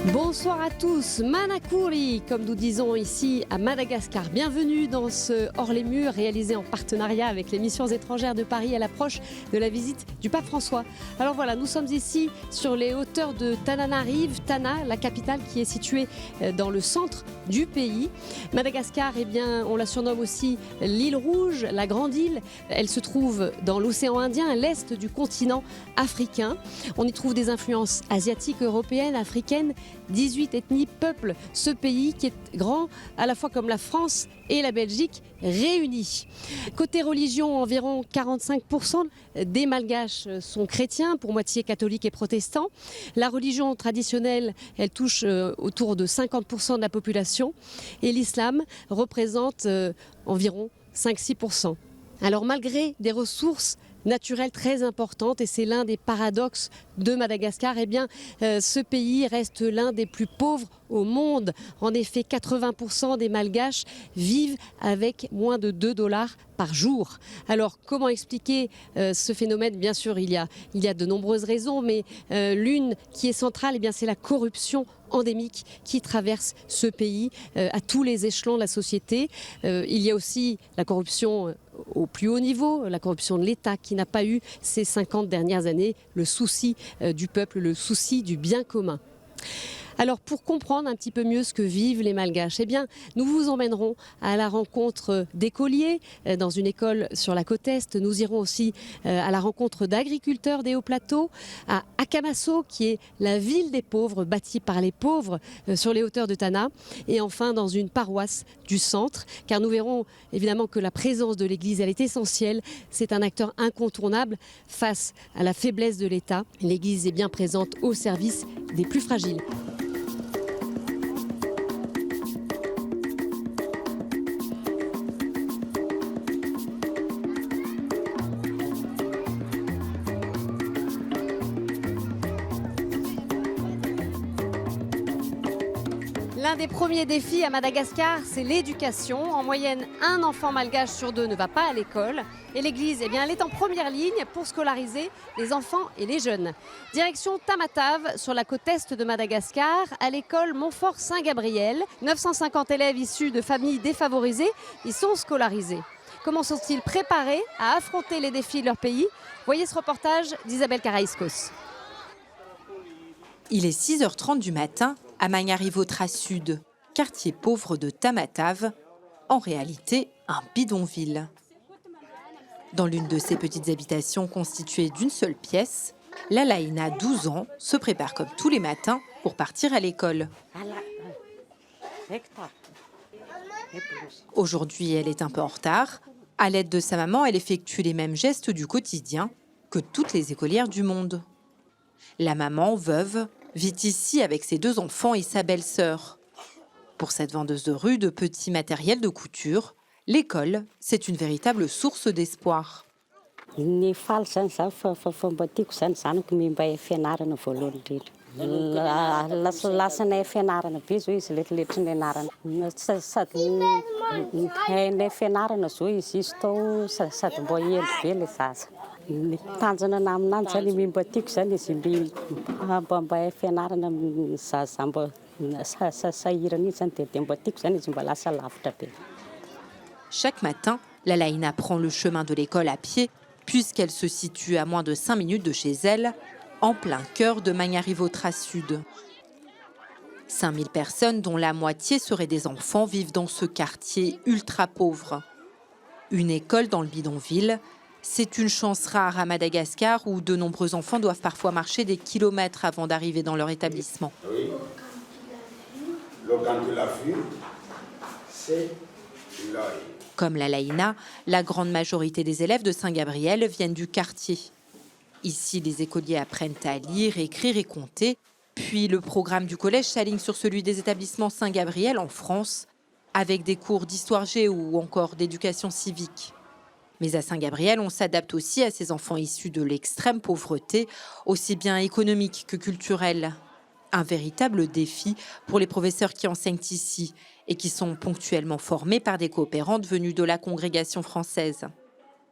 Bonsoir à tous, Manakuri, comme nous disons ici à Madagascar. Bienvenue dans ce Hors les Murs réalisé en partenariat avec les missions étrangères de Paris à l'approche de la visite du pape François. Alors voilà, nous sommes ici sur les hauteurs de Tananarive, Tana, la capitale qui est située dans le centre du pays. Madagascar, eh bien, on la surnomme aussi l'île rouge, la grande île. Elle se trouve dans l'océan Indien, à l'est du continent africain. On y trouve des influences asiatiques, européennes, africaines. 18 ethnies peuplent ce pays qui est grand à la fois comme la France et la Belgique réunies. Côté religion, environ 45% des Malgaches sont chrétiens, pour moitié catholiques et protestants. La religion traditionnelle, elle touche autour de 50% de la population et l'islam représente environ 5-6%. Alors malgré des ressources naturelle très importante, et c'est l'un des paradoxes de Madagascar, eh bien, ce pays reste l'un des plus pauvres au monde. En effet, 80% des Malgaches vivent avec moins de 2 $ par jour. Alors, comment expliquer ce phénomène? Bien sûr, il y a de nombreuses raisons, mais l'une qui est centrale, eh bien, c'est la corruption endémique qui traverse ce pays à tous les échelons de la société. Il y a aussi la corruption au plus haut niveau, la corruption de l'État qui n'a pas eu ces 50 dernières années le souci du peuple, le souci du bien commun. Alors pour comprendre un petit peu mieux ce que vivent les Malgaches, eh bien, nous vous emmènerons à la rencontre d'écoliers dans une école sur la côte Est. Nous irons aussi à la rencontre d'agriculteurs des hauts plateaux, à Akamaso, qui est la ville des pauvres, bâtie par les pauvres sur les hauteurs de Tana. Et enfin dans une paroisse du centre, car nous verrons évidemment que la présence de l'Église, elle est essentielle. C'est un acteur incontournable face à la faiblesse de l'État. L'Église est bien présente au service des plus fragiles. L'un des premiers défis à Madagascar, c'est l'éducation. En moyenne, un enfant malgache sur 2 ne va pas à l'école. Et l'Église, eh bien, elle est en première ligne pour scolariser les enfants et les jeunes. Direction Tamatave, sur la côte est de Madagascar, à l'école Montfort-Saint-Gabriel. 950 élèves issus de familles défavorisées y sont scolarisés. Comment sont-ils préparés à affronter les défis de leur pays? Voyez ce reportage d'Isabelle Karaïskos. Il est 6h30 du matin à Mangarivotra Sud, quartier pauvre de Tamatave, en réalité un bidonville. Dans l'une de ces petites habitations constituées d'une seule pièce, Lalaïna, 12 ans, se prépare comme tous les matins pour partir à l'école. Aujourd'hui, elle est un peu en retard. À l'aide de sa maman, elle effectue les mêmes gestes du quotidien que toutes les écolières du monde. La maman, veuve, vit ici avec ses 2 enfants et sa belle-sœur. Pour cette vendeuse de rue de petits matériels de couture, l'école, c'est une véritable source d'espoir. Chaque matin, Lalaïna prend le chemin de l'école à pied, puisqu'elle se situe à moins de 5 minutes de chez elle, en plein cœur de Mangarivotra Sud. 5000 personnes, dont la moitié seraient des enfants, vivent dans ce quartier ultra pauvre. Une école dans le bidonville, c'est une chance rare à Madagascar où de nombreux enfants doivent parfois marcher des kilomètres avant d'arriver dans leur établissement. Oui. L'organe de la vue, c'est l'œil. Comme Lalaïna, la grande majorité des élèves de Saint-Gabriel viennent du quartier. Ici, les écoliers apprennent à lire, écrire et compter. Puis le programme du collège s'aligne sur celui des établissements Saint-Gabriel en France, avec des cours d'histoire géo ou encore d'éducation civique. Mais à Saint-Gabriel, on s'adapte aussi à ces enfants issus de l'extrême pauvreté, aussi bien économique que culturelle. Un véritable défi pour les professeurs qui enseignent ici et qui sont ponctuellement formés par des coopérantes venues de la congrégation française.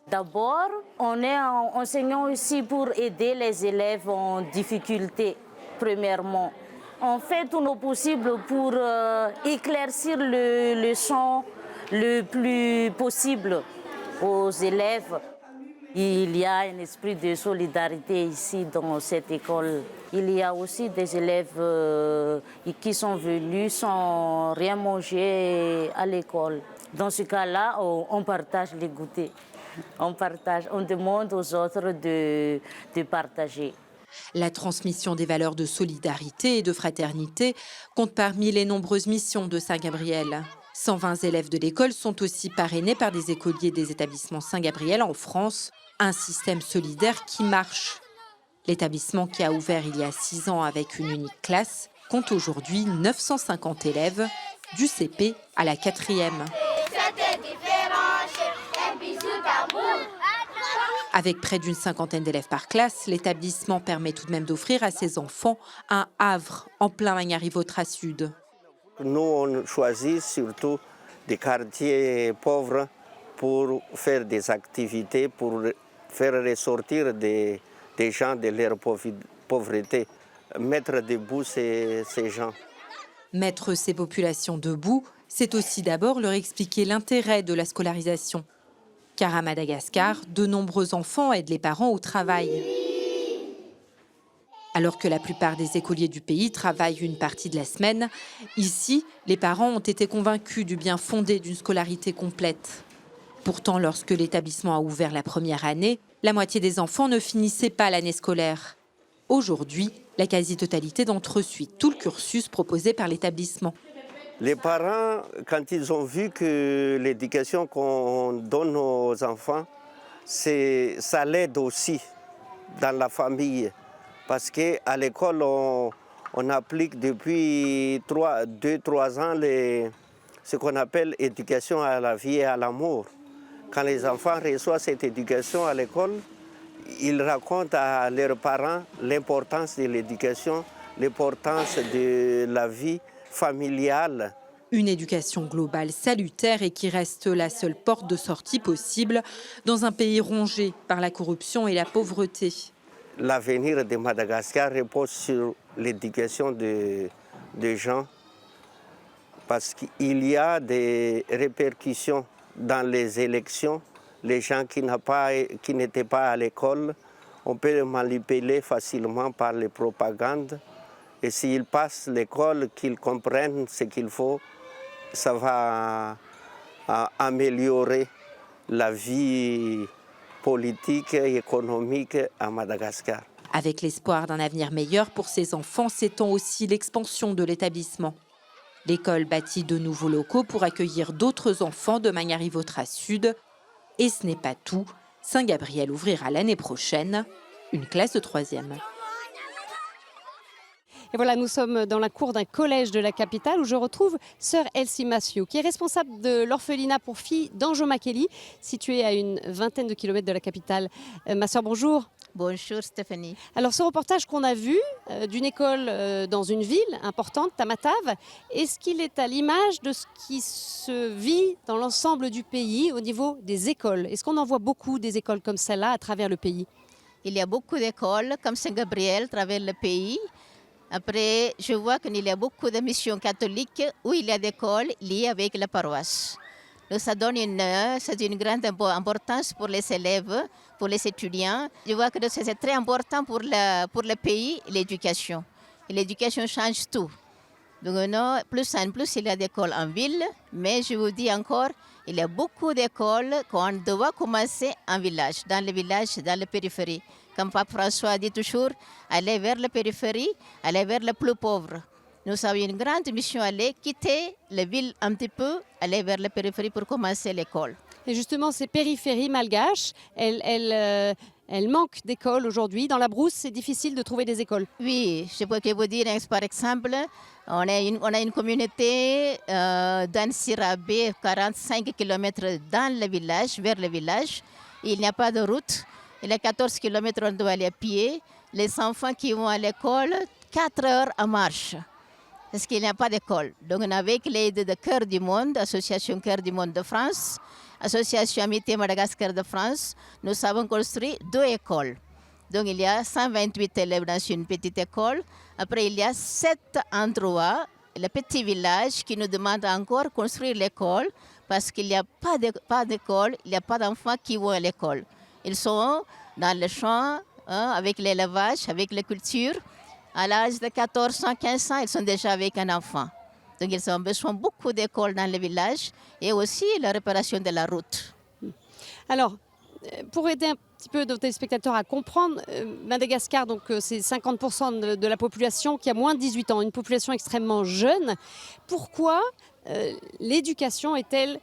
D'abord, on est enseignant aussi pour aider les élèves en difficulté, premièrement. On fait tout nos possible pour éclaircir le champ le plus possible aux élèves. Il y a un esprit de solidarité ici dans cette école. Il y a aussi des élèves qui sont venus sans rien manger à l'école. Dans ce cas-là, on partage les goûters. On demande aux autres de partager. La transmission des valeurs de solidarité et de fraternité compte parmi les nombreuses missions de Saint-Gabriel. 120 élèves de l'école sont aussi parrainés par des écoliers des établissements Saint-Gabriel en France, un système solidaire qui marche. L'établissement, qui a ouvert il y a 6 ans avec une unique classe, compte aujourd'hui 950 élèves, du CP à la 4e. Avec près d'une cinquantaine d'élèves par classe, l'établissement permet tout de même d'offrir à ses enfants un havre en plein Magnari-Vautrin Sud. Nous, on choisit surtout des quartiers pauvres pour faire des activités, pour faire ressortir des gens de leur pauvreté, mettre debout ces gens. Mettre ces populations debout, c'est aussi d'abord leur expliquer l'intérêt de la scolarisation. Car à Madagascar, de nombreux enfants aident les parents au travail. Alors que la plupart des écoliers du pays travaillent une partie de la semaine, ici, les parents ont été convaincus du bien fondé d'une scolarité complète. Pourtant, lorsque l'établissement a ouvert la première année, la moitié des enfants ne finissaient pas l'année scolaire. Aujourd'hui, la quasi-totalité d'entre eux suit tout le cursus proposé par l'établissement. Les parents, quand ils ont vu que l'éducation qu'on donne aux enfants, ça l'aide aussi dans la famille. Parce qu'à l'école, on applique depuis 2-3 ans ce qu'on appelle éducation à la vie et à l'amour. Quand les enfants reçoivent cette éducation à l'école, ils racontent à leurs parents l'importance de l'éducation, l'importance de la vie familiale. Une éducation globale salutaire et qui reste la seule porte de sortie possible dans un pays rongé par la corruption et la pauvreté. L'avenir de Madagascar repose sur l'éducation des gens parce qu'il y a des répercussions dans les élections. Les gens qui n'étaient pas à l'école, on peut les manipuler facilement par les propagandes. Et s'ils passent l'école, qu'ils comprennent ce qu'il faut, ça va améliorer la vie politique et économique à Madagascar. Avec l'espoir d'un avenir meilleur pour ces enfants, s'étend aussi l'expansion de l'établissement. L'école bâtit de nouveaux locaux pour accueillir d'autres enfants de Magnari-Vautrin Sud. Et ce n'est pas tout. Saint-Gabriel ouvrira l'année prochaine une classe de 3e. Et voilà, nous sommes dans la cour d'un collège de la capitale où je retrouve sœur Elsie Massieu, qui est responsable de l'orphelinat pour filles d'Anjomakeli, situé à une vingtaine de kilomètres de la capitale. Ma sœur, bonjour. Bonjour Stéphanie. Alors ce reportage qu'on a vu d'une école dans une ville importante, Tamatave, est-ce qu'il est à l'image de ce qui se vit dans l'ensemble du pays au niveau des écoles? Est-ce qu'on en voit beaucoup des écoles comme celle-là à travers le pays? Il y a beaucoup d'écoles comme Saint-Gabriel à travers le pays. Après, je vois qu'il y a beaucoup de missions catholiques où il y a des écoles liées avec la paroisse. Donc, ça donne c'est une grande importance pour les élèves, pour les étudiants. Je vois que c'est très important pour le pays, l'éducation. Et l'éducation change tout. Donc, non, plus en plus, il y a des écoles en ville, mais je vous dis encore, il y a beaucoup d'écoles qu'on doit commencer en village, dans la périphérie. Comme Pape François dit toujours, aller vers la périphérie, aller vers les plus pauvres. Nous avons une grande mission à aller quitter la ville un petit peu, aller vers la périphérie pour commencer l'école. Et justement, ces périphéries malgaches, elles manquent d'écoles aujourd'hui. Dans la brousse, c'est difficile de trouver des écoles. Oui, je peux vous dire, par exemple, on a une communauté d'Ansirabé, 45 km dans le village, vers le village. Il n'y a pas de route. Il y a 14 km, on doit aller à pied. Les enfants qui vont à l'école, 4 heures en marche. Parce qu'il n'y a pas d'école. Donc, avec l'aide de Cœur du Monde, Association Cœur du Monde de France, Association Amitié Madagascar de France, nous avons construit 2 écoles. Donc, il y a 128 élèves dans une petite école. Après, il y a 7 endroits, le petit village qui nous demande encore de construire l'école parce qu'il n'y a pas d'école, il n'y a pas d'enfants qui vont à l'école. Ils sont dans le champ, avec l'élevage, avec la culture. À l'âge de 14 ans, 15 ans, ils sont déjà avec un enfant. Donc, ils ont besoin beaucoup d'écoles dans le village et aussi la réparation de la route. Alors, pour aider un petit peu nos téléspectateurs à comprendre, Madagascar, donc c'est 50% de la population qui a moins de 18 ans, une population extrêmement jeune. Pourquoi l'éducation est-elle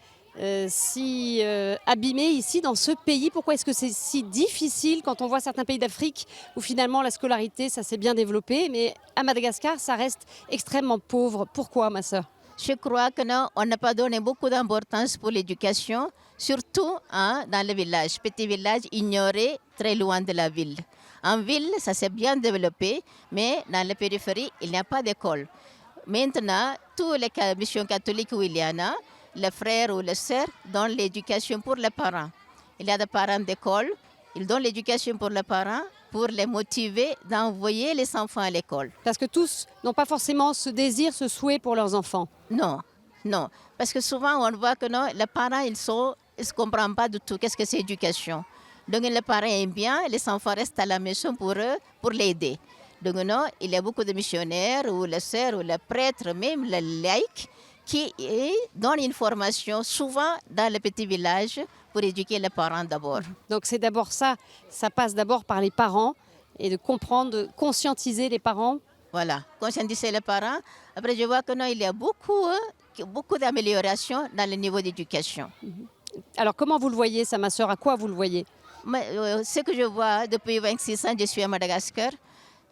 si abîmée ici dans ce pays? Pourquoi est-ce que c'est si difficile quand on voit certains pays d'Afrique où finalement la scolarité, ça s'est bien développé, mais à Madagascar, ça reste extrêmement pauvre? Pourquoi, ma sœur? Je crois que non, on n'a pas donné beaucoup d'importance pour l'éducation, surtout dans le village, petit village ignoré, très loin de la ville. En ville, ça s'est bien développé, mais dans la périphérie, il n'y a pas d'école. Maintenant, toutes les missions catholiques où il y en a, les frères ou les sœurs donnent l'éducation pour les parents. Il y a des parents d'école, ils donnent l'éducation pour les parents pour les motiver d'envoyer les enfants à l'école. Parce que tous n'ont pas forcément ce désir, ce souhait pour leurs enfants. Non, non. Parce que souvent, on voit que non, les parents, ils ne comprennent pas du tout qu'est-ce que c'est éducation. Donc, les parents aiment bien, les enfants restent à la maison pour eux, pour l'aider. Donc, non, il y a beaucoup de missionnaires, ou les sœurs, ou les prêtres, même les laïcs, qui donnent une formation souvent dans les petits villages pour éduquer les parents d'abord. Donc c'est d'abord ça passe d'abord par les parents et de comprendre, de conscientiser les parents. Voilà, conscientiser les parents. Après, je vois que non, il y a beaucoup d'améliorations dans le niveau d'éducation. Alors comment vous le voyez ça, ma sœur? À quoi vous le voyez? Ce que je vois depuis 26 ans, je suis à Madagascar.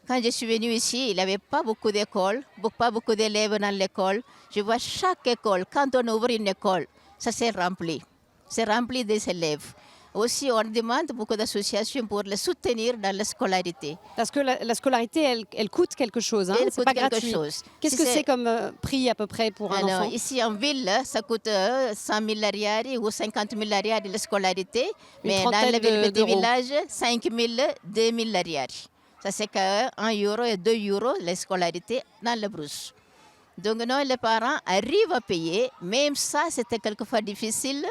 Quand je suis venue ici, il n'y avait pas beaucoup d'écoles, pas beaucoup d'élèves dans l'école. Je vois chaque école, quand on ouvre une école, ça s'est rempli. C'est rempli des élèves. Aussi, on demande beaucoup d'associations pour les soutenir dans la scolarité. Parce que la scolarité, elle coûte quelque chose, hein? Elle C'est coûte pas quelque gratuit. chose. Qu'est-ce Si que c'est comme prix à peu près pour un enfant? Ici en ville, ça coûte 100 000 ariari ou 50 000 ariari la scolarité. Mais dans le petit village, 5 000, 2 000 ariari. Ça c'est qu'à 1 euro et 2 euros la scolarité dans la brousse. Donc non, les parents arrivent à payer. Même ça, c'était quelquefois difficile.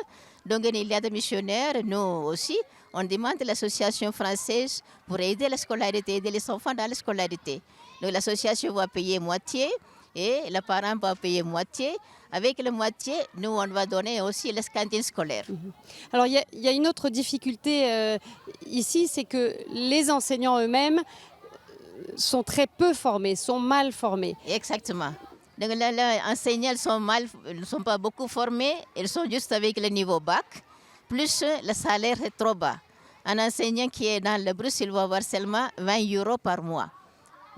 Donc il y a des missionnaires, nous aussi, on demande l'association française pour aider la scolarité, aider les enfants dans la scolarité. Donc l'association va payer moitié et les parents vont payer moitié. Avec la moitié, nous, on va donner aussi les cantines scolaires. Alors, il y a une autre difficulté ici, c'est que les enseignants eux-mêmes sont très peu formés, sont mal formés. Exactement. Donc, les enseignants ne sont pas beaucoup formés, ils sont juste avec le niveau bac, plus le salaire est trop bas. Un enseignant qui est dans le Brousse, il va avoir seulement 20 euros par mois.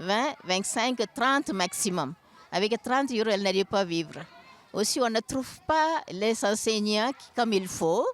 20, 25, 30 maximum. Avec 30 euros, elle n'arrive pas à vivre. Aussi, on ne trouve pas les enseignants comme il faut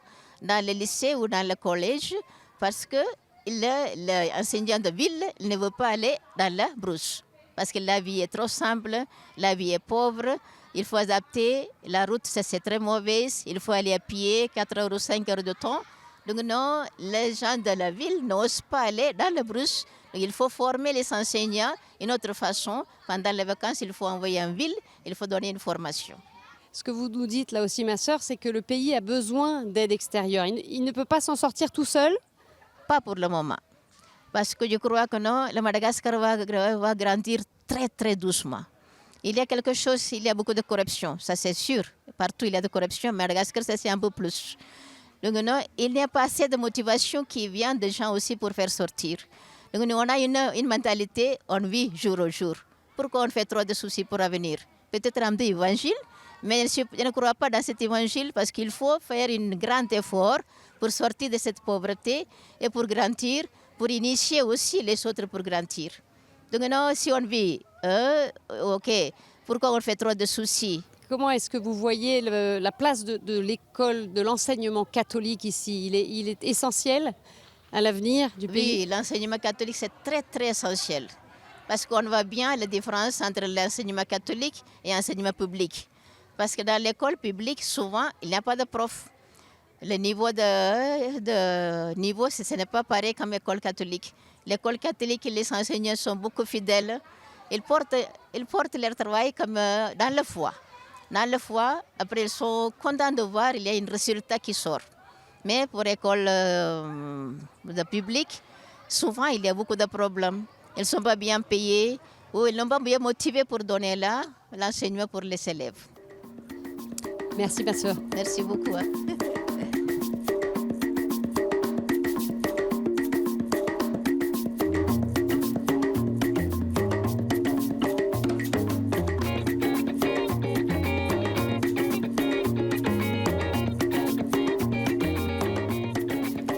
dans le lycée ou dans le collège parce que l'enseignant de ville ne veut pas aller dans la brousse. Parce que la vie est trop simple, la vie est pauvre, il faut adapter, la route c'est très mauvaise, il faut aller à pied, 4 heures ou 5 heures de temps. Donc non, les gens de la ville n'osent pas aller dans la brousse. Donc, il faut former les enseignants d'une autre façon. Pendant les vacances, il faut envoyer en ville, il faut donner une formation. Ce que vous nous dites là aussi, ma sœur, c'est que le pays a besoin d'aide extérieure. Il ne peut pas s'en sortir tout seul? Pas pour le moment. Parce que je crois que non, le Madagascar va grandir très très doucement. Il y a quelque chose, il y a beaucoup de corruption, ça c'est sûr. Partout il y a de corruption, Madagascar ça c'est un peu plus. Donc non, il n'y a pas assez de motivation qui vient des gens aussi pour faire sortir. Donc nous, on a une mentalité, on vit jour au jour. Pourquoi on fait trop de soucis pour l'avenir? Peut-être un évangile, mais je ne crois pas dans cet évangile parce qu'il faut faire un grand effort pour sortir de cette pauvreté et pour grandir, pour initier aussi les autres pour grandir. Donc non, si on vit, ok, pourquoi on fait trop de soucis? Comment est-ce que vous voyez la place de l'école, de l'enseignement catholique ici? Il est essentiel à l'avenir du pays? Oui, l'enseignement catholique c'est très très essentiel. Parce qu'on voit bien la différence entre l'enseignement catholique et l'enseignement public. Parce que dans l'école publique, souvent, il n'y a pas de prof. Le niveau ce n'est pas pareil comme l'école catholique. L'école catholique, les enseignants sont beaucoup fidèles. Ils portent leur travail comme dans le foie. Dans le foie, après, ils sont contents de voir qu'il y a un résultat qui sort. Mais pour l'école publique, souvent, il y a beaucoup de problèmes. Ils ne sont pas bien payés ou ils ne sont pas bien motivés pour donner l'enseignement pour les élèves. Merci, ma sœur. Merci beaucoup.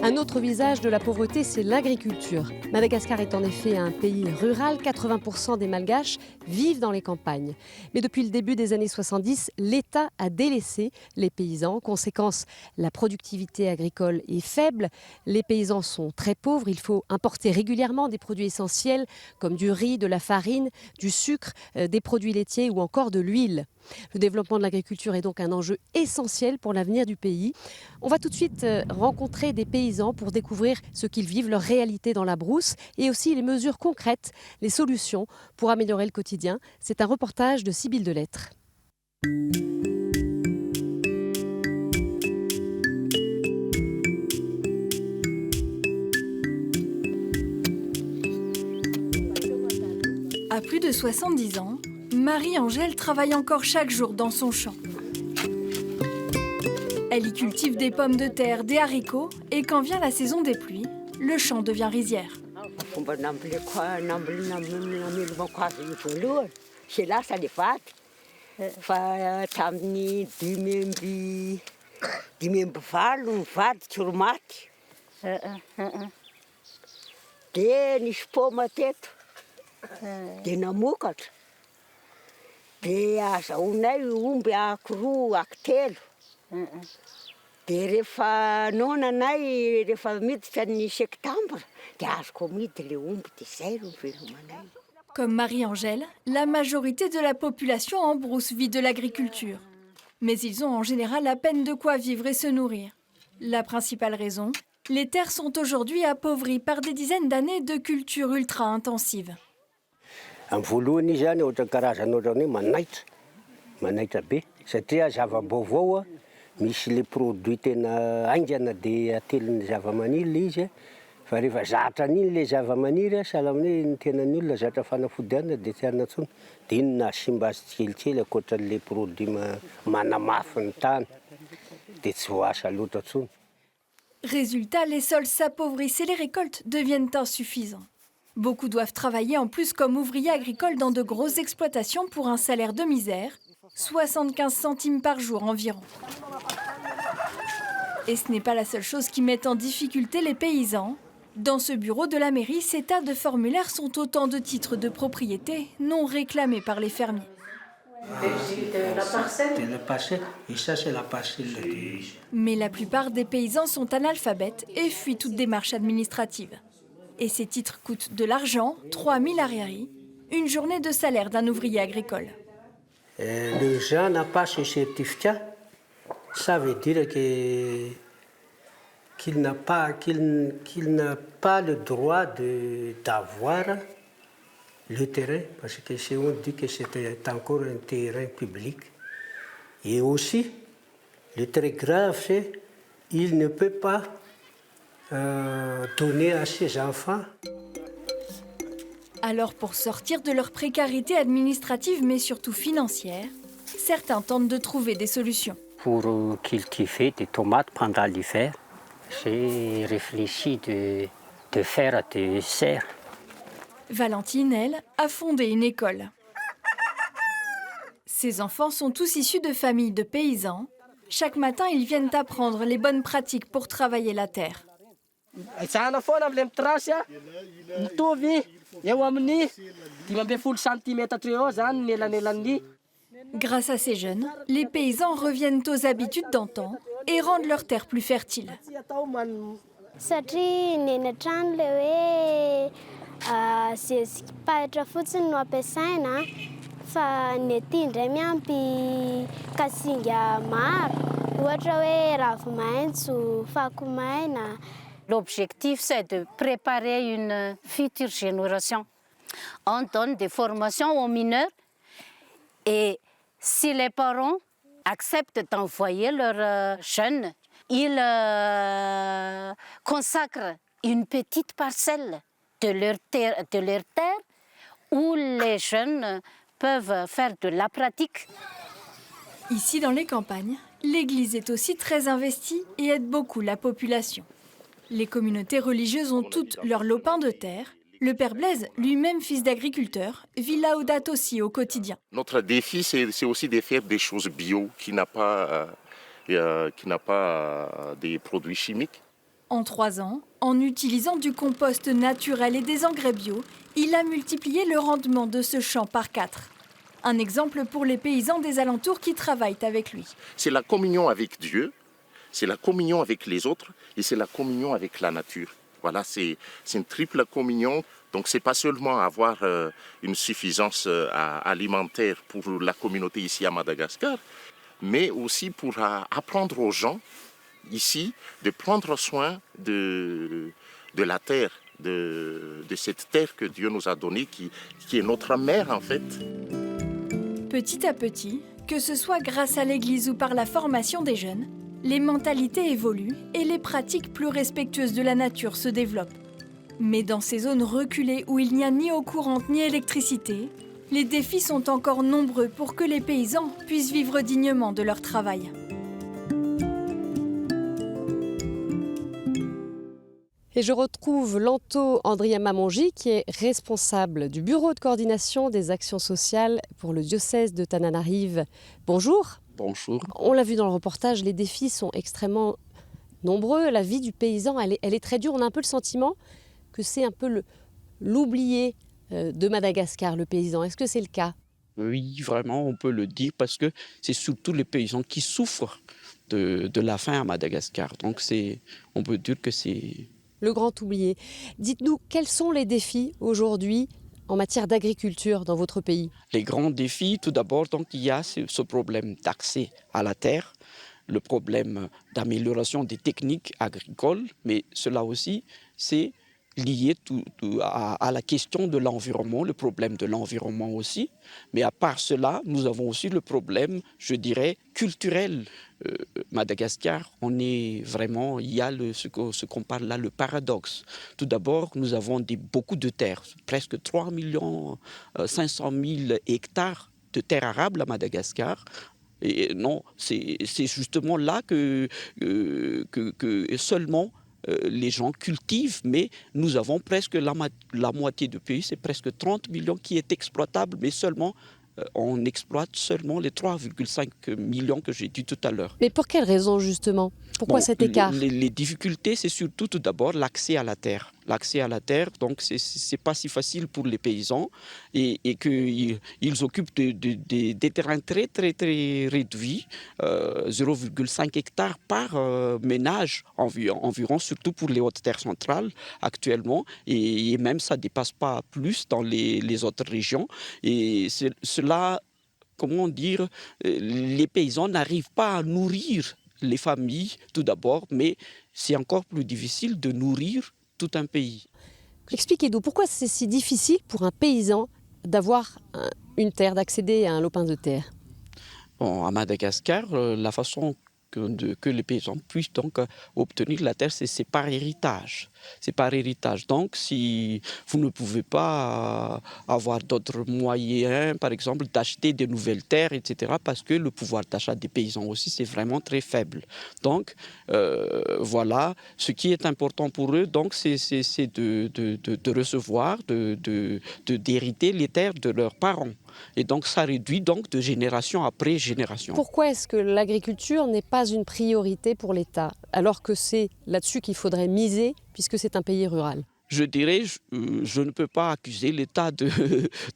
Un autre visage de la pauvreté, c'est l'agriculture. Madagascar est en effet un pays rural. 80% des Malgaches vivent dans les campagnes. Mais depuis le début des années 70, l'État a délaissé les paysans. Conséquence, la productivité agricole est faible. Les paysans sont très pauvres. Il faut importer régulièrement des produits essentiels comme du riz, de la farine, du sucre, des produits laitiers ou encore de l'huile. Le développement de l'agriculture est donc un enjeu essentiel pour l'avenir du pays. On va tout de suite rencontrer des paysans pour découvrir ce qu'ils vivent, leur réalité dans la brousse et aussi les mesures concrètes, les solutions pour améliorer le quotidien. C'est un reportage de Sybille Delettre. À plus de 70 ans, Marie-Angèle travaille encore chaque jour dans son champ. Elle y cultive des pommes de terre, des haricots, et quand vient la saison des pluies, le champ devient rizière. Dia azahoanay omby ankiroa, ankitelo. Dia rehefa nonanay, rehefa miditra ny septembre, dia azoko midy le omby, dia izay ro velomanay. Comme Marie-Angèle, la majorité de la population en brousse vit de l'agriculture. Mais ils ont en général à peine de quoi vivre et se nourrir. La principale raison, les terres sont aujourd'hui appauvries par des dizaines d'années de culture ultra-intensive. Amin'ny voalohany izy zany ohatra karazana ohatrany hoe manaitra be satria zava-baovao misy le produit tena aingana dia atelin'ny zava-maniry izy fa rehefa zatra an'iny le zava-maniry sahala amin'ny hoe ny tenan'ny olona zatra fanafodiana dia tsy anantsony dia iny nahasimba azy tsikelikely ankoatran'le produit manamafy ny tany dia tsy voasa loatra intsony. Résultat, les sols s'appauvrissent et les récoltes deviennent insuffisants. Beaucoup doivent travailler en plus comme ouvriers agricoles dans de grosses exploitations pour un salaire de misère, 75 centimes par jour environ. Et ce n'est pas la seule chose qui met en difficulté les paysans. Dans ce bureau de la mairie, ces tas de formulaires sont autant de titres de propriété non réclamés par les fermiers. Mais la plupart des paysans sont analphabètes et fuient toute démarche administrative. Et ces titres coûtent de l'argent, 3000 arriérés, une journée de salaire d'un ouvrier agricole. Le gens n'a pas ce certificat, ça veut dire qu'il n'a pas le droit d'avoir le terrain, parce que si on dit que c'était encore un terrain public. Et aussi, le très grave, c'est qu'il ne peut pas donner à ses enfants. Alors pour sortir de leur précarité administrative mais surtout financière, certains tentent de trouver des solutions. Pour cultiver des tomates pendant l'hiver, j'ai réfléchi de faire des serres. Valentine, elle, a fondé une école. Ses enfants sont tous issus de familles de paysans. Chaque matin, ils viennent apprendre les bonnes pratiques pour travailler la terre. Grâce à ces jeunes, les paysans reviennent aux habitudes d'antan et rendent leurs terres plus fertiles. L'objectif, c'est de préparer une future génération On donne des formations aux mineurs et si les parents acceptent d'envoyer leurs jeunes, ils consacrent une petite parcelle de leur terre où les jeunes peuvent faire de la pratique. Ici, dans les campagnes, l'Église est aussi très investie et aide beaucoup la population. Les communautés religieuses ont toutes leur lopin de terre. Le père Blaise, lui-même fils d'agriculteur, vit Laodate aussi au quotidien. Notre défi, c'est aussi de faire des choses bio qui n'a pas des produits chimiques. En 3 ans, en utilisant du compost naturel et des engrais bio, il a multiplié le rendement de ce champ par 4. Un exemple pour les paysans des alentours qui travaillent avec lui. C'est la communion avec Dieu, c'est la communion avec les autres et c'est la communion avec la nature. Voilà, c'est une triple communion. Donc, ce n'est pas seulement avoir une suffisance alimentaire pour la communauté ici à Madagascar, mais aussi pour apprendre aux gens ici de prendre soin de la terre, de cette terre que Dieu nous a donnée, qui est notre mère en fait. Petit à petit, que ce soit grâce à l'Église ou par la formation des jeunes, les mentalités évoluent et les pratiques plus respectueuses de la nature se développent. Mais dans ces zones reculées où il n'y a ni eau courante ni électricité, les défis sont encore nombreux pour que les paysans puissent vivre dignement de leur travail. Et je retrouve Lanto Andriamamonji, qui est responsable du bureau de coordination des actions sociales pour le diocèse de Tananarive. Bonjour. Bonjour. On l'a vu dans le reportage, les défis sont extrêmement nombreux. La vie du paysan, elle est très dure. On a un peu le sentiment que c'est un peu l'oublié de Madagascar, le paysan. Est-ce que c'est le cas? Oui, vraiment, on peut le dire parce que c'est surtout les paysans qui souffrent de la faim à Madagascar. Donc on peut dire que c'est... le grand oublié. Dites-nous, quels sont les défis aujourd'hui en matière d'agriculture dans votre pays? Les grands défis, tout d'abord, donc, il y a ce problème d'accès à la terre, le problème d'amélioration des techniques agricoles, mais cela aussi, c'est lié à la question de l'environnement, le problème de l'environnement aussi. Mais à part cela, nous avons aussi le problème, je dirais, culturel. Madagascar, on est vraiment, il y a ce qu'on parle là, le paradoxe. Tout d'abord, nous avons beaucoup de terres, presque 3 500 000 hectares de terres arables à Madagascar. Et non, c'est justement là que seulement les gens cultivent, mais nous avons presque la moitié du pays, c'est presque 30 millions qui est exploitable, mais seulement on exploite seulement les 3,5 millions que j'ai dit tout à l'heure. Mais pour quelles raisons justement? Pourquoi cet écart? Les difficultés, c'est surtout tout d'abord l'accès à la terre. L'accès à la terre, donc c'est pas si facile pour les paysans et qu'ils occupent des terrains très très très réduits, 0,5 hectares par ménage environ, surtout pour les hautes terres centrales actuellement, et même ça dépasse pas plus dans les autres régions. Et cela, comment dire, les paysans n'arrivent pas à nourrir les familles tout d'abord, mais c'est encore plus difficile de nourrir tout un pays. Expliquez-nous, pourquoi c'est si difficile pour un paysan d'avoir une terre, d'accéder à un lopin de terre? Bon, à Madagascar, la façon que les paysans puissent donc obtenir la terre, c'est par héritage. C'est par héritage. Donc, si vous ne pouvez pas avoir d'autres moyens, par exemple, d'acheter de nouvelles terres, etc., parce que le pouvoir d'achat des paysans aussi, c'est vraiment très faible. Donc, voilà, ce qui est important pour eux, donc, c'est de recevoir, d'hériter les terres de leurs parents. Et donc, ça réduit donc de génération après génération. Pourquoi est-ce que l'agriculture n'est pas une priorité pour l'État, alors que c'est là-dessus qu'il faudrait miser, puisque c'est un pays rural? Je dirais, je ne peux pas accuser l'État de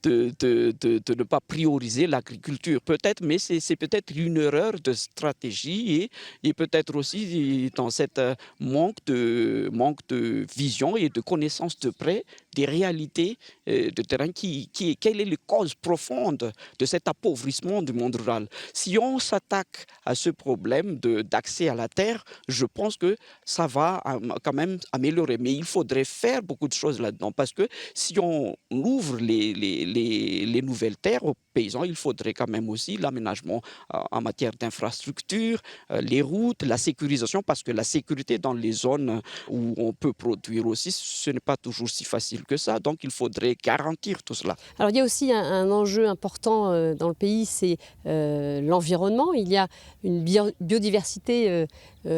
ne pas prioriser l'agriculture. Peut-être, mais c'est peut-être une erreur de stratégie et peut-être aussi dans cette manque de vision et de connaissance de près des réalités de terrain, quelle est la cause profonde de cet appauvrissement du monde rural. Si on s'attaque à ce problème d'accès à la terre, je pense que ça va quand même améliorer. Mais il faudrait faire beaucoup de choses là-dedans, parce que si on ouvre les nouvelles terres aux paysans, il faudrait quand même aussi l'aménagement en matière d'infrastructure, les routes, la sécurisation, parce que la sécurité dans les zones où on peut produire aussi, ce n'est pas toujours si facile que ça. Donc il faudrait garantir tout cela. Alors il y a aussi un enjeu important dans le pays, c'est l'environnement. Il y a une biodiversité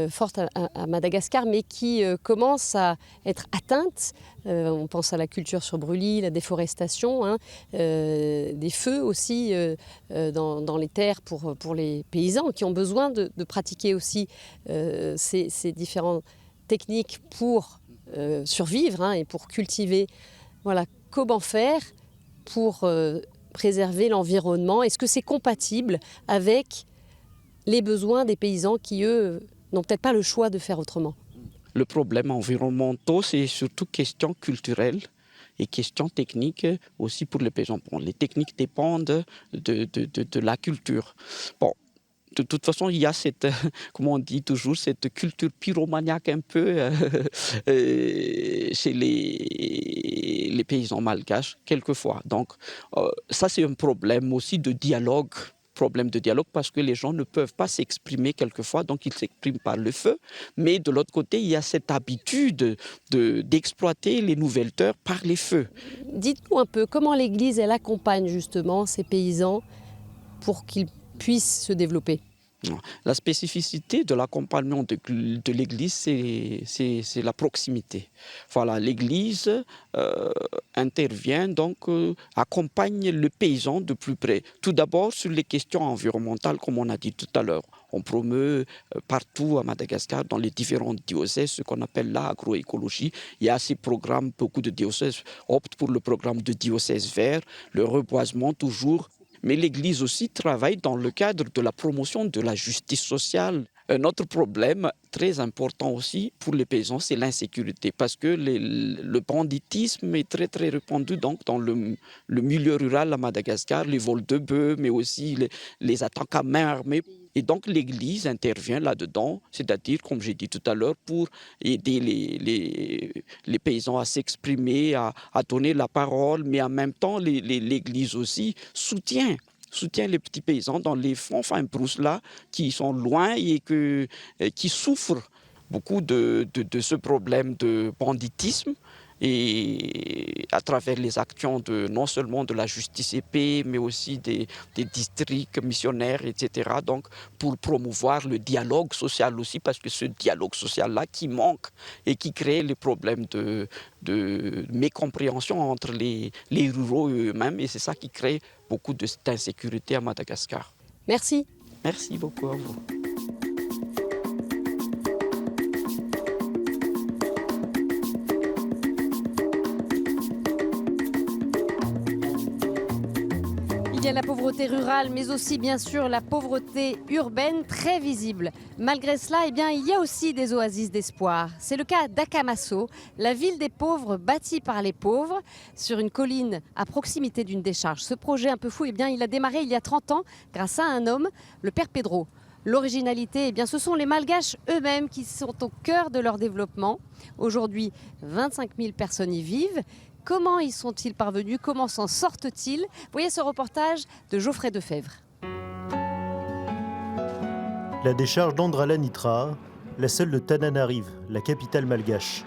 forte à Madagascar, mais qui commence à être atteinte. On pense à la culture sur brûlis, la déforestation, des feux aussi dans les terres pour les paysans qui ont besoin de pratiquer aussi ces différentes techniques pour survivre et pour cultiver. Voilà, comment faire pour préserver l'environnement? Est-ce que c'est compatible avec les besoins des paysans qui, eux, n'ont peut-être pas le choix de faire autrement? Le problème environnemental, c'est surtout question culturelle et question technique aussi pour les paysans. Bon, les techniques dépendent de la culture. Bon, de toute façon, il y a cette, comme on dit toujours, cette culture pyromaniaque un peu chez les paysans malgaches, quelquefois. Donc, ça, c'est un problème aussi de dialogue. Problème de dialogue parce que les gens ne peuvent pas s'exprimer quelquefois, donc ils s'expriment par le feu. Mais de l'autre côté, il y a cette habitude d'exploiter les nouvelles terres par les feux. Dites-nous un peu comment l'Église, elle accompagne justement ces paysans pour qu'ils puissent se développer. La spécificité de l'accompagnement de l'Église, c'est la proximité. Voilà, l'Église intervient, donc accompagne le paysan de plus près. Tout d'abord sur les questions environnementales, comme on a dit tout à l'heure. On promeut partout à Madagascar, dans les différents diocèses, ce qu'on appelle l'agroécologie. Il y a ces programmes, beaucoup de diocèses optent pour le programme de diocèse vert, le reboisement toujours. Mais l'Église aussi travaille dans le cadre de la promotion de la justice sociale. Un autre problème très important aussi pour les paysans, c'est l'insécurité, parce que le banditisme est très très répandu donc, dans le milieu rural à Madagascar, les vols de bœufs, mais aussi les attaques à main armée. Et donc l'Église intervient là-dedans, c'est-à-dire, comme j'ai dit tout à l'heure, pour aider les paysans à s'exprimer, à donner la parole, mais en même temps, l'Église aussi soutient les petits paysans dans les fonds brousses-là qui sont loin et qui souffrent beaucoup de ce problème de banditisme. Et à travers les actions non seulement de la justice et paix, mais aussi des districts missionnaires, etc. Donc, pour promouvoir le dialogue social aussi, parce que ce dialogue social-là qui manque et qui crée les problèmes de mécompréhension entre les ruraux eux-mêmes. Et c'est ça qui crée beaucoup d'insécurité à Madagascar. Merci. Merci beaucoup à vous. Il y a la pauvreté rurale, mais aussi bien sûr la pauvreté urbaine très visible. Malgré cela, il y a aussi des oasis d'espoir. C'est le cas d'Akamaso, la ville des pauvres bâtie par les pauvres, sur une colline à proximité d'une décharge. Ce projet un peu fou, il a démarré il y a 30 ans grâce à un homme, le père Pedro. L'originalité, ce sont les Malgaches eux-mêmes qui sont au cœur de leur développement. Aujourd'hui, 25 000 personnes y vivent. Comment y sont-ils parvenus? Comment s'en sortent-ils? Voyez ce reportage de Geoffrey Defebvre. La décharge d'Andrala-Nitra, la seule de Tananarive, la capitale malgache.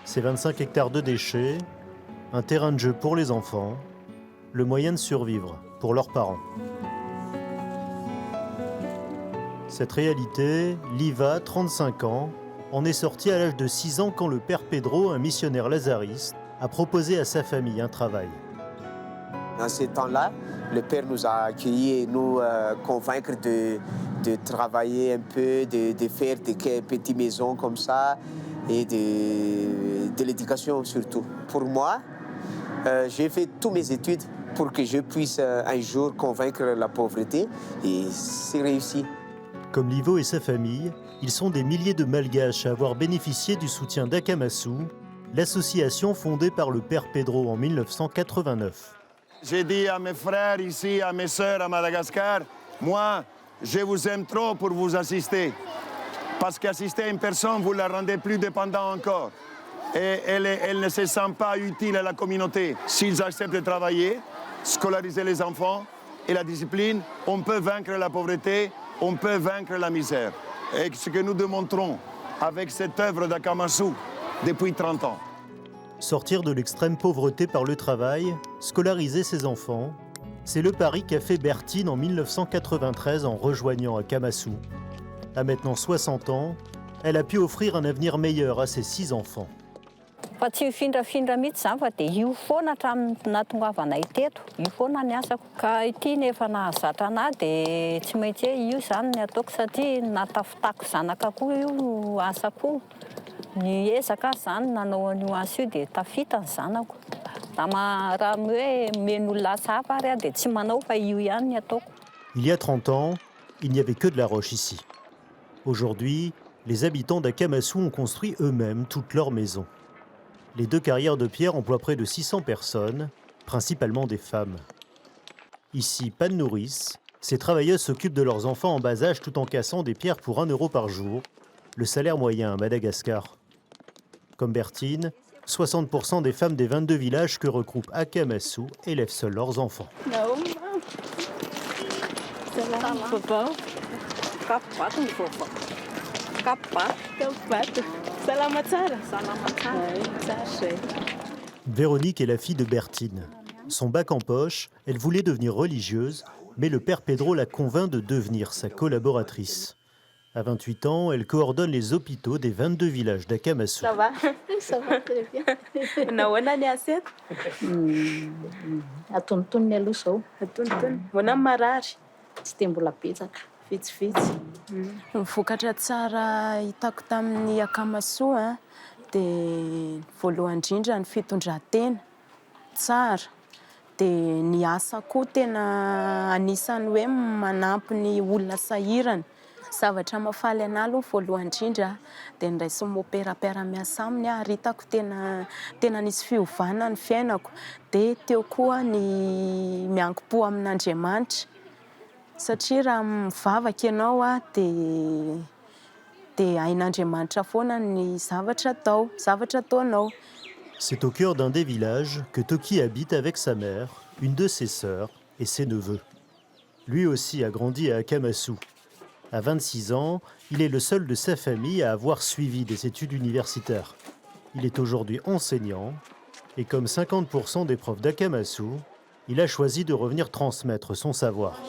C'est 25 hectares de déchets, un terrain de jeu pour les enfants, le moyen de survivre pour leurs parents. Cette réalité, Liva, 35 ans, en est sorti à l'âge de 6 ans quand le père Pedro, un missionnaire lazariste, a proposé à sa famille un travail. Dans ce temps-là, le père nous a accueillis et nous convaincre de travailler un peu, de faire des petites maisons comme ça et de l'éducation surtout. Pour moi, j'ai fait toutes mes études pour que je puisse un jour convaincre la pauvreté et c'est réussi. Comme Livo et sa famille, ils sont des milliers de Malgaches à avoir bénéficié du soutien d'Akamasu, l'association fondée par le père Pedro en 1989. J'ai dit à mes frères ici, à mes sœurs à Madagascar, moi, je vous aime trop pour vous assister. Parce qu'assister à une personne, vous la rendez plus dépendante encore. Et elle ne se sent pas utile à la communauté. S'ils acceptent de travailler, scolariser les enfants et la discipline, on peut vaincre la pauvreté, on peut vaincre la misère. Et ce que nous démontrons avec cette œuvre d'Akamasou depuis 30 ans. Sortir de l'extrême pauvreté par le travail, scolariser ses enfants, c'est le pari qu'a fait Bertine en 1993 en rejoignant Akamasou. À maintenant 60 ans, elle a pu offrir un avenir meilleur à ses 6 enfants. Fa tsy mifindrafindra mihitsy zany fa dia io foana hatramin'ny nahatongavana teto, io foana ny asako. Ka ity nefa nahazatra anahy dia tsy maintsy hoe io zany ny ataoko satria natafitako zanaka koa io asako. Ny ezaka zany nanao an'io asa io dia tafita ny zanako. Raha hoe men'olona asa hafa ary dia tsy manao fa io ihany ny ataoko. Il y a 30 ans, il n'y avait que de la roche ici. Aujourd'hui, les habitants d'Akamasou ont construit eux-mêmes toutes leurs maisons. Les 2 carrières de pierre emploient près de 600 personnes, principalement des femmes. Ici, pas de nourrice, ces travailleuses s'occupent de leurs enfants en bas âge tout en cassant des pierres pour 1 euro par jour, le salaire moyen à Madagascar. Comme Bertine, 60% des femmes des 22 villages que regroupe Akamasou élèvent seuls leurs enfants. Véronique est la fille de Bertine. Son bac en poche, elle voulait devenir religieuse, mais le père Pedro la convainc de devenir sa collaboratrice. À 28 ans, elle coordonne les hôpitaux des 22 villages d'Akamasou. Ça va très bien. Nahoana aset? Atonotony aloha zao. Atonotony. Hoana marary? Tsy dia mbola betsaka. Vitsivitsy. Ny vokatra tsara hitako tamin'ny Akamasou dia voalohany indrindra ny fitondran-tena tsara. Dia ny asa koa tena anisany hoe manampy ny olona sahirana. Zavatra mahafaly anahy aloha voalohany indrindra dia ny raisy mopérapéra miasa aminy ary hitako tena nisy fiovana ny fiainako. Dia teo koa ny miankim-po amin'Andriamanitra. Satria raha mivavaka ianao dia hain'Andriamanitra foana ny zavatra ataonao. C'est au cœur d'un des villages que Toki habite avec sa mère, une de ses sœurs et ses neveux. Lui aussi a grandi à Akamasou. À 26 ans, il est le seul de sa famille à avoir suivi des études universitaires. Il est aujourd'hui enseignant et comme 50% des profs d'Akamasou, il a choisi de revenir transmettre son savoir.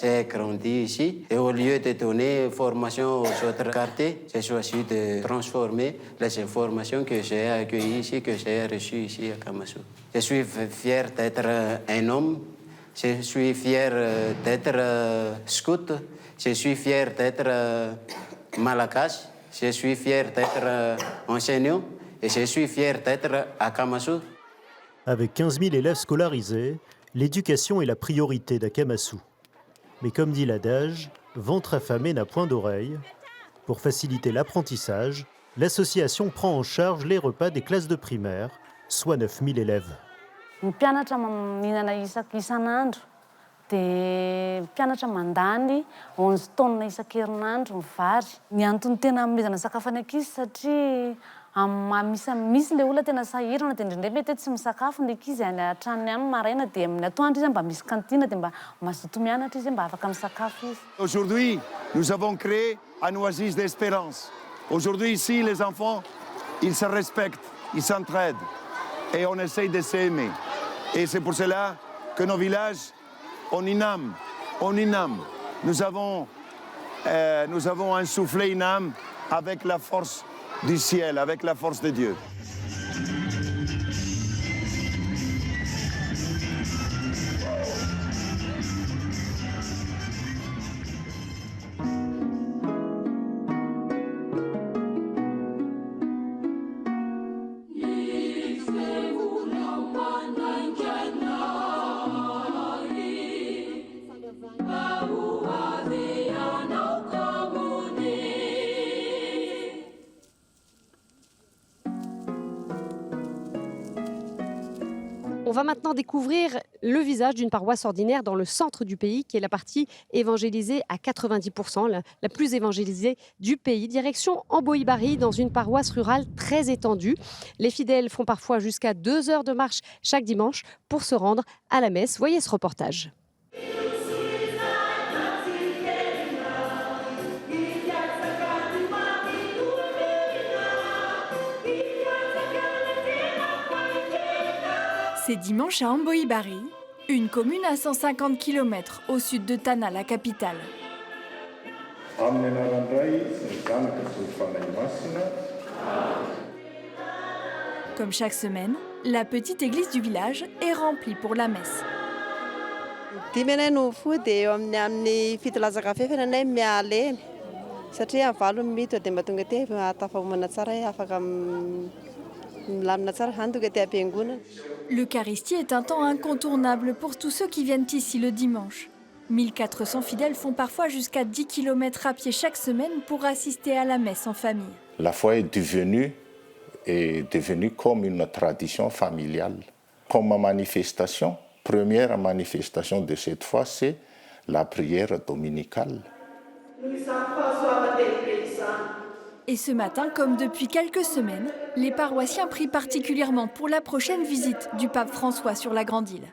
J'ai grandi ici et au lieu de donner formation aux autres quartiers, j'ai choisi de transformer les informations que j'ai accueillies ici, que j'ai reçues ici à Akamasou. Je suis fier d'être un homme, je suis fier d'être scout, je suis fier d'être malgache, je suis fier d'être enseignant et je suis fier d'être à Akamasou. Avec 15 000 élèves scolarisés, l'éducation est la priorité d'Akamasou. Mais comme dit l'adage, ventre affamé n'a point d'oreille. Pour faciliter l'apprentissage, l'association prend en charge les repas des classes de primaire, soit 9 000 élèves. Ny mpianatra mihinana isan'andro dia mpianatra mandany 11 taonina isan-kerinandro ny vary. Ny antony tena amezana sakafo any ankizy satria misy le olona tena sahirana dia indrindray mety tsy misakafo ny ankizy any an-tranony any maraina dia amin'ny atoandro izy mba misy kantine dia mba mazoto mianatra izy mba afaka misakafo izy. Aujourd'hui, nous avons créé un oasis d'espérance. Aujourd'hui, ici, les enfants, ils se respectent, ils s'entraident et on essaye de s'aimer. Et c'est pour cela que nos villages, on iname. Nous avons insufflé une âme avec la force du ciel, avec la force de Dieu. On va maintenant découvrir le visage d'une paroisse ordinaire dans le centre du pays, qui est la partie évangélisée à 90%, la plus évangélisée du pays. Direction Amboï-Barry, dans une paroisse rurale très étendue. Les fidèles font parfois jusqu'à 2 heures de marche chaque dimanche pour se rendre à la messe. Voyez ce reportage. C'est dimanche à Amboï-Barry, une commune à 150 km au sud de Tana, la capitale. Comme chaque semaine, la petite église du village est remplie pour la messe. L'Eucharistie est un temps incontournable pour tous ceux qui viennent ici le dimanche. 1400 fidèles font parfois jusqu'à 10 km à pied chaque semaine pour assister à la messe en famille. La foi est devenue comme une tradition familiale. Comme manifestation, première manifestation de cette foi, c'est la prière dominicale. Et ce matin, comme depuis quelques semaines, les paroissiens prient particulièrement pour la prochaine visite du pape François sur la Grande Île.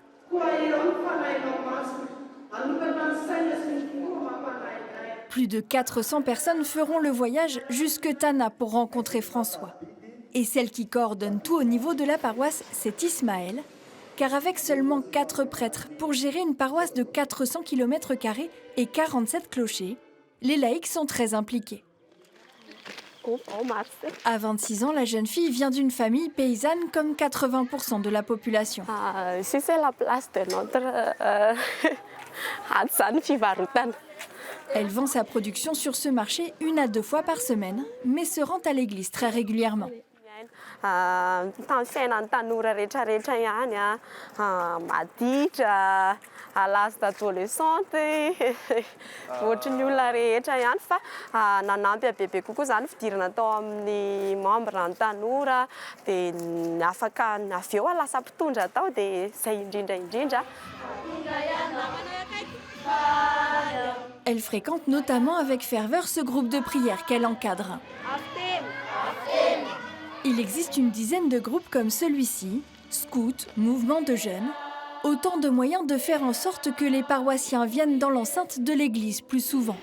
Plus de 400 personnes feront le voyage jusque Tana pour rencontrer François. Et celle qui coordonne tout au niveau de la paroisse, c'est Ismaël, car avec seulement 4 prêtres pour gérer une paroisse de 400 km² et 47 clochers, les laïcs sont très impliqués. À 26 ans, la jeune fille vient d'une famille paysanne comme 80% de la population. Si c'est la place de notre Elle vend sa production sur ce marché 1 à 2 fois par semaine, mais se rend à l'église très régulièrement. Elle fréquente notamment avec ferveur ce groupe de prière qu'elle encadre. Il existe une dizaine de groupes comme celui-ci, scouts, mouvement de jeunes, autant de moyens de faire en sorte que les paroissiens viennent dans l'enceinte de l'église plus souvent.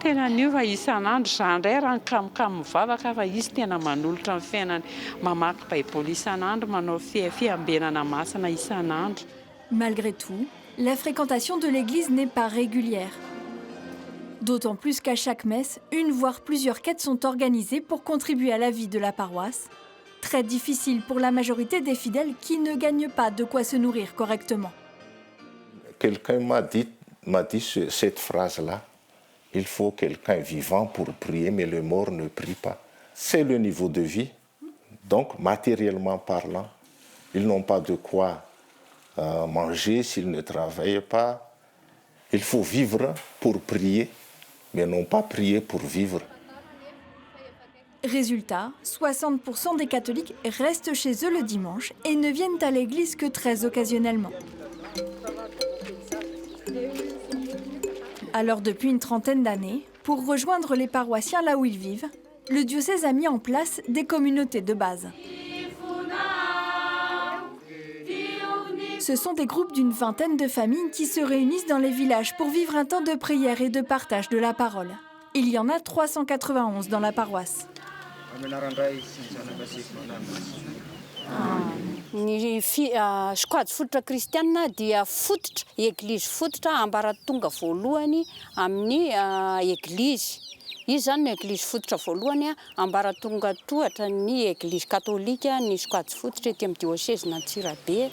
tena niova isan'andro zandray raha kamokamo mivavaka fa izy tena manolotra ny fiainany mamaky baiboly isan'andro manao fiambenana masina isan'andro. Malgré tout, la fréquentation de l'église n'est pas régulière. D'autant plus qu'à chaque messe, une voire plusieurs quêtes sont organisées pour contribuer à la vie de la paroisse. Très difficile pour la majorité des fidèles qui ne gagnent pas de quoi se nourrir correctement. Quelqu'un m'a dit cette phrase-là. Il faut quelqu'un vivant pour prier, mais le mort ne prie pas. C'est le niveau de vie. Donc, matériellement parlant, ils n'ont pas de quoi manger s'ils ne travaillent pas. Il faut vivre pour prier, mais non pas prier pour vivre. Résultat, 60% des catholiques restent chez eux le dimanche et ne viennent à l'église que très occasionnellement. Alors depuis une trentaine d'années, pour rejoindre les paroissiens là où ils vivent, le diocèse a mis en place des communautés de base. Ce sont des groupes d'une vingtaine de familles qui se réunissent dans les villages pour vivre un temps de prière et de partage de la parole. Il y en a 391 dans la paroisse. Ny sokajy fototra kristianina dia fototra, église fototra ambaratonga voalohany amin'ny église. Izy zany ny église fototra voalohany ambaratonga tohatra ny église catholique ny sokajy fototra ety amin'ny diocèse n'Antsirabe.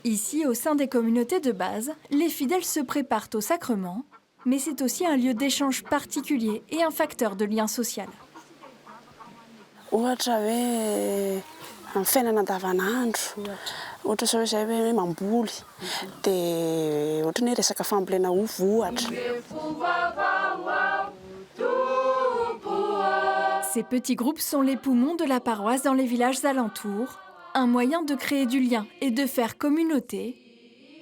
Ici, au sein des communautés de base, les fidèles se préparent au sacrement, mais c'est aussi un lieu d'échange particulier et un facteur de lien social. Ohatra hoe amin'ny fiainana andavanandro. Ohatra zao izay hoe mamboly dia ohatra ny resaka fambolena ovy ohatra. Ces petits groupes sont les poumons de la paroisse dans les villages alentours, un moyen de créer du lien et de faire communauté,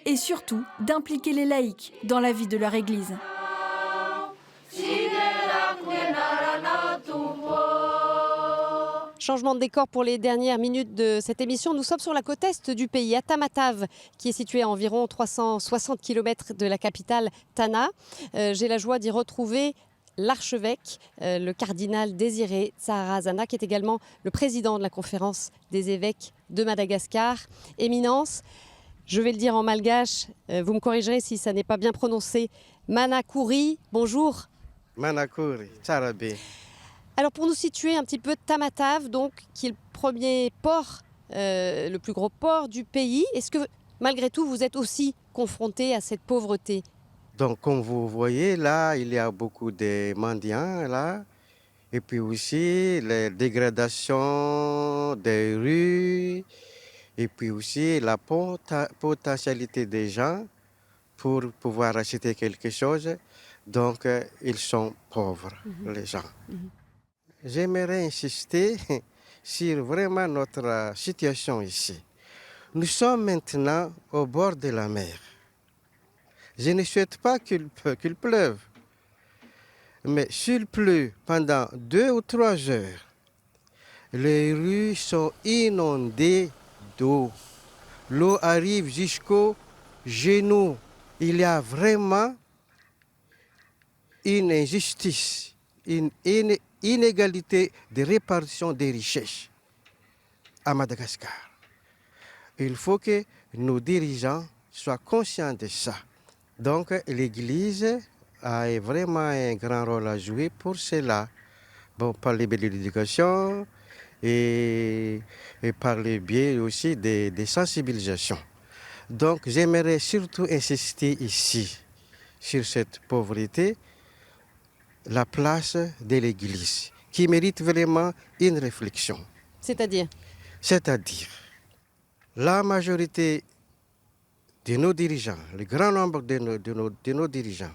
et surtout d'impliquer les laïcs dans la vie de leur église. Changement de décor pour les dernières minutes de cette émission. Nous sommes sur la côte est du pays, à Tamatave, qui est située à environ 360 km de la capitale Tana. J'ai la joie d'y retrouver l'archevêque, le cardinal Désiré Tsarazana, qui est également le président de la conférence des évêques de Madagascar. Éminence, je vais le dire en malgache, vous me corrigerez si ça n'est pas bien prononcé. Manakouri, bonjour. Manakouri, Tsarabe. Alors pour nous situer un petit peu, Tamatave, donc, qui est le premier port, le plus gros port du pays, est-ce que malgré tout vous êtes aussi confronté à cette pauvreté? Donc comme vous voyez là, il y a beaucoup de mendiants là, et puis aussi la dégradation des rues, et puis aussi la potentialité des gens pour pouvoir acheter quelque chose. Donc ils sont pauvres, les gens. J'aimerais insister sur vraiment notre situation ici. Nous sommes maintenant au bord de la mer. Je ne souhaite pas qu'il pleuve. Mais s'il pleut pendant 2 ou 3 heures, les rues sont inondées d'eau. L'eau arrive jusqu'aux genoux. Il y a vraiment une injustice, une inégalité de répartition des richesses à Madagascar. Il faut que nos dirigeants soient conscients de ça. Donc l'Église a vraiment un grand rôle à jouer pour cela. Bon, par le biais de l'éducation et par le biais aussi des sensibilisations. Donc j'aimerais surtout insister ici sur cette pauvreté, la place de l'Église, qui mérite vraiment une réflexion. C'est-à-dire? C'est-à-dire, la majorité de nos dirigeants, le grand nombre de nos dirigeants,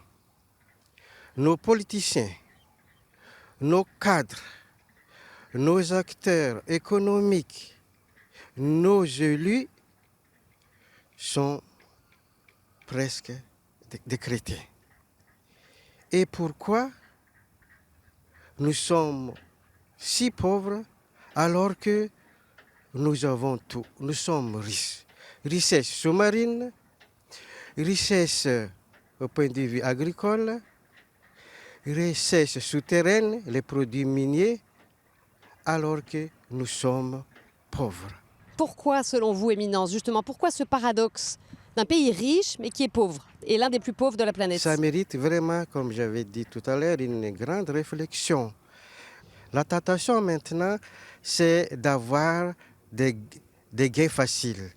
nos politiciens, nos cadres, nos acteurs économiques, nos élus sont presque des chrétiens. Et pourquoi nous sommes si pauvres alors que nous avons tout? Nous sommes riches. Richesse sous-marine, richesse au point de vue agricole, richesse souterraine, les produits miniers, alors que nous sommes pauvres. Pourquoi, selon vous, Éminence, justement, pourquoi ce paradoxe d'un pays riche mais qui est pauvre et l'un des plus pauvres de la planète? Ça mérite vraiment, comme j'avais dit tout à l'heure, une grande réflexion. La tentation maintenant, c'est d'avoir des gains faciles,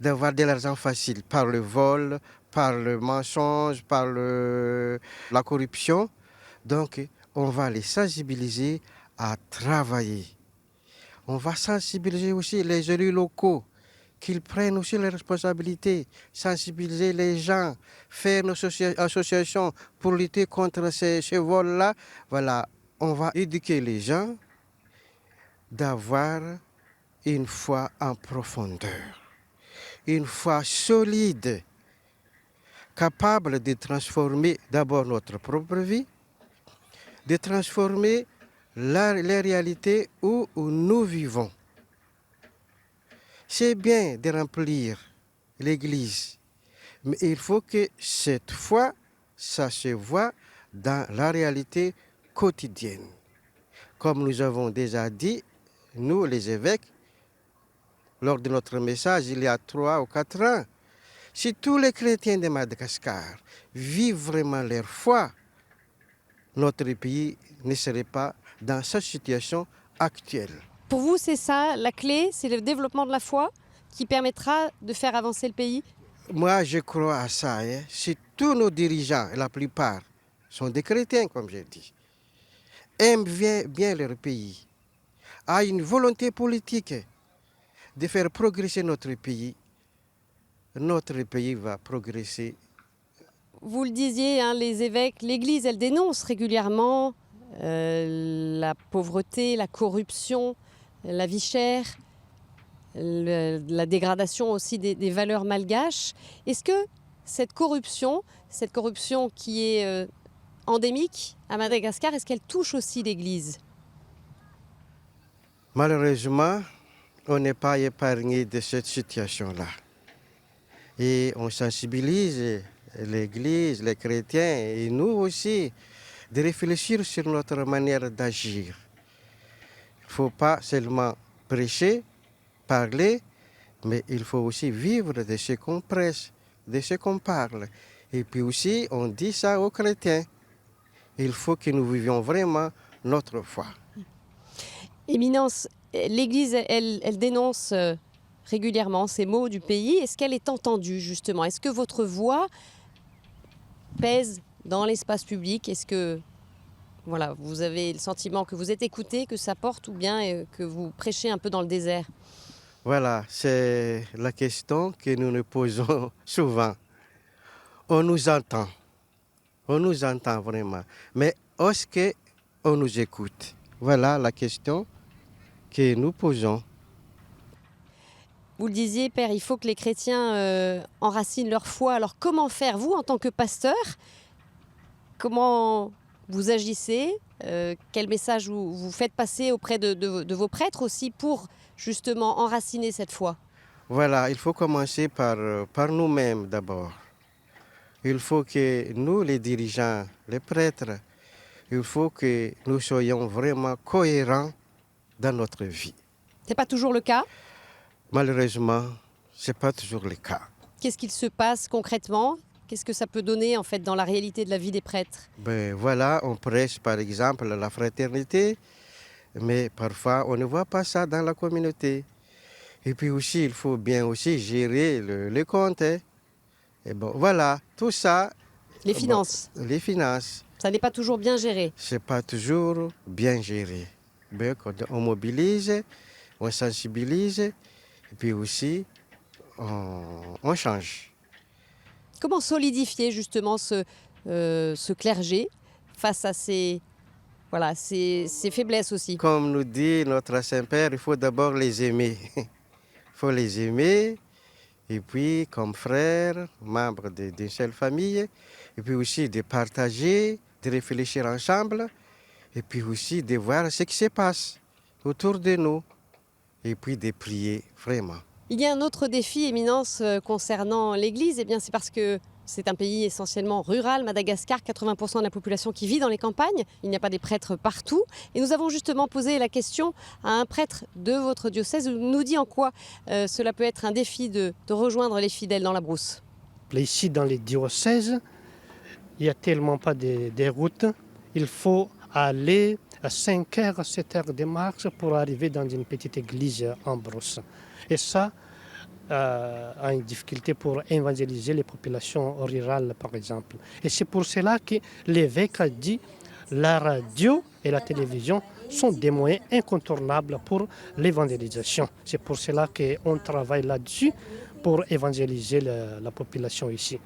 d'avoir de l'argent facile par le vol, par le mensonge, par la corruption. Donc, on va les sensibiliser à travailler. On va sensibiliser aussi les élus locaux, qu'ils prennent aussi les responsabilités, sensibiliser les gens, faire une association pour lutter contre ces vols-là. Voilà, on va éduquer les gens d'avoir une foi en profondeur, une foi solide, capable de transformer d'abord notre propre vie, de transformer les réalités où nous vivons. C'est bien de remplir l'Église, mais il faut que cette foi, ça se voit dans la réalité quotidienne. Comme nous avons déjà dit, nous les évêques, lors de notre message il y a 3 ou 4 ans, si tous les chrétiens de Madagascar vivent vraiment leur foi, notre pays ne serait pas dans cette situation actuelle. Pour vous, c'est ça, la clé, c'est le développement de la foi qui permettra de faire avancer le pays? Moi, je crois à ça. Si tous nos dirigeants, la plupart, sont des chrétiens, comme j'ai dit, aiment bien leur pays, ont une volonté politique de faire progresser notre pays va progresser. Vous le disiez, hein, les évêques, l'Église, elle dénonce régulièrement la pauvreté, la corruption, la vie chère, la dégradation aussi des valeurs malgaches. Est-ce que cette corruption qui est endémique à Madagascar, est-ce qu'elle touche aussi l'Église? Malheureusement, on n'est pas épargné de cette situation-là. Et on sensibilise l'Église, les chrétiens et nous aussi de réfléchir sur notre manière d'agir. Il ne faut pas seulement prêcher, parler, mais il faut aussi vivre de ce qu'on prêche, de ce qu'on parle. Et puis aussi, on dit ça aux chrétiens. Il faut que nous vivions vraiment notre foi. Éminence, l'Église, elle dénonce régulièrement ces maux du pays. Est-ce qu'elle est entendue, justement? Est-ce que votre voix pèse dans l'espace public? Est-ce que voilà, vous avez le sentiment que vous êtes écouté, que ça porte, ou bien que vous prêchez un peu dans le désert? Voilà, c'est la question que nous nous posons souvent. On nous entend vraiment, mais est-ce qu'on nous écoute? Voilà la question que nous posons. Vous le disiez, Père, il faut que les chrétiens enracinent leur foi. Alors comment faire, vous, en tant que pasteur? Comment vous agissez? Quel message vous faites passer auprès de vos prêtres aussi pour justement enraciner cette foi? Voilà, il faut commencer par nous-mêmes d'abord. Il faut que nous, les dirigeants, les prêtres, il faut que nous soyons vraiment cohérents dans notre vie. Ce n'est pas toujours le cas? Malheureusement, ce n'est pas toujours le cas. Qu'est-ce qu'il se passe concrètement? Qu'est-ce que ça peut donner en fait dans la réalité de la vie des prêtres? Ben voilà, on prêche par exemple la fraternité, mais parfois on ne voit pas ça dans la communauté. Et puis aussi, il faut bien aussi gérer les comptes. Hein. Et bon, voilà, tout ça. Les finances. Bon, les finances. Ça n'est pas toujours bien géré. C'est pas toujours bien géré. Ben, quand on mobilise, on sensibilise, et puis aussi, on change. Comment solidifier justement ce clergé face à ces faiblesses aussi? Comme nous dit notre Saint-Père, il faut d'abord les aimer. Il faut les aimer, et puis comme frères, membres d'une seule famille, et puis aussi de partager, de réfléchir ensemble, et puis aussi de voir ce qui se passe autour de nous, et puis de prier vraiment. Il y a un autre défi, Éminence, concernant l'Église. Eh bien, c'est parce que c'est un pays essentiellement rural, Madagascar, 80% de la population qui vit dans les campagnes. Il n'y a pas des prêtres partout. Et nous avons justement posé la question à un prêtre de votre diocèse. Il nous dit en quoi cela peut être un défi de rejoindre les fidèles dans la brousse. Ici, dans les diocèses, il n'y a tellement pas de routes. Il faut aller à 5 heures, 7 heures de marche pour arriver dans une petite église en brousse. Et ça a une difficulté pour évangéliser les populations rurales, par exemple. Et c'est pour cela que l'évêque a dit que la radio et la télévision sont des moyens incontournables pour l'évangélisation. C'est pour cela qu'on travaille là-dessus pour évangéliser la population ici.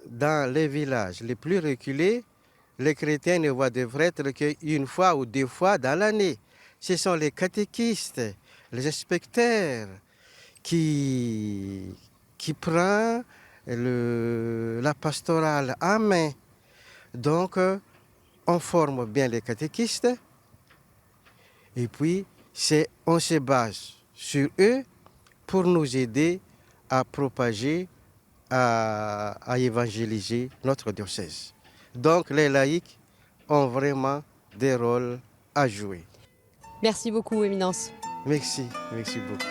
Dans les villages les plus reculés, les chrétiens ne voient des prêtres qu'une fois ou 2 fois dans l'année. Ce sont les catéchistes, les inspecteurs qui prennent la pastorale en main. Donc, on forme bien les catéchistes et puis on se base sur eux pour nous aider à propager, à évangéliser notre diocèse. Donc, les laïcs ont vraiment des rôles à jouer. Merci beaucoup, Éminence. Merci beaucoup.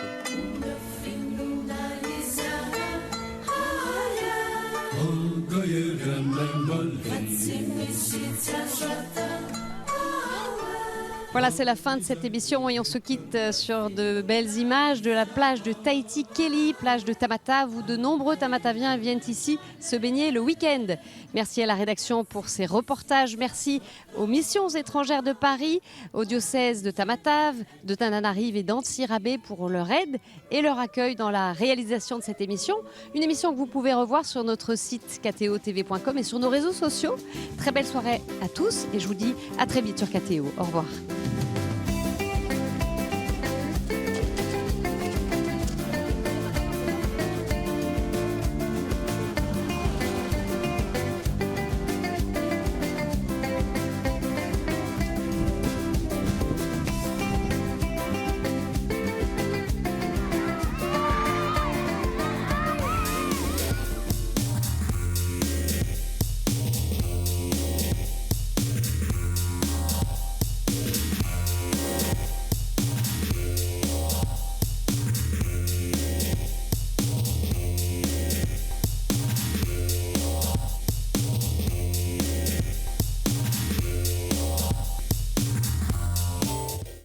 Voilà, c'est la fin de cette émission et on se quitte sur de belles images de la plage de Tahiti Kelly, plage de Tamatave où de nombreux Tamataviens viennent ici se baigner le week-end. Merci à la rédaction pour ces reportages. Merci aux missions étrangères de Paris, au diocèse de Tamatave, de Tananarive et d'Antsirabe pour leur aide et leur accueil dans la réalisation de cette émission. Une émission que vous pouvez revoir sur notre site ktotv.com et sur nos réseaux sociaux. Très belle soirée à tous et je vous dis à très vite sur KTO. Au revoir.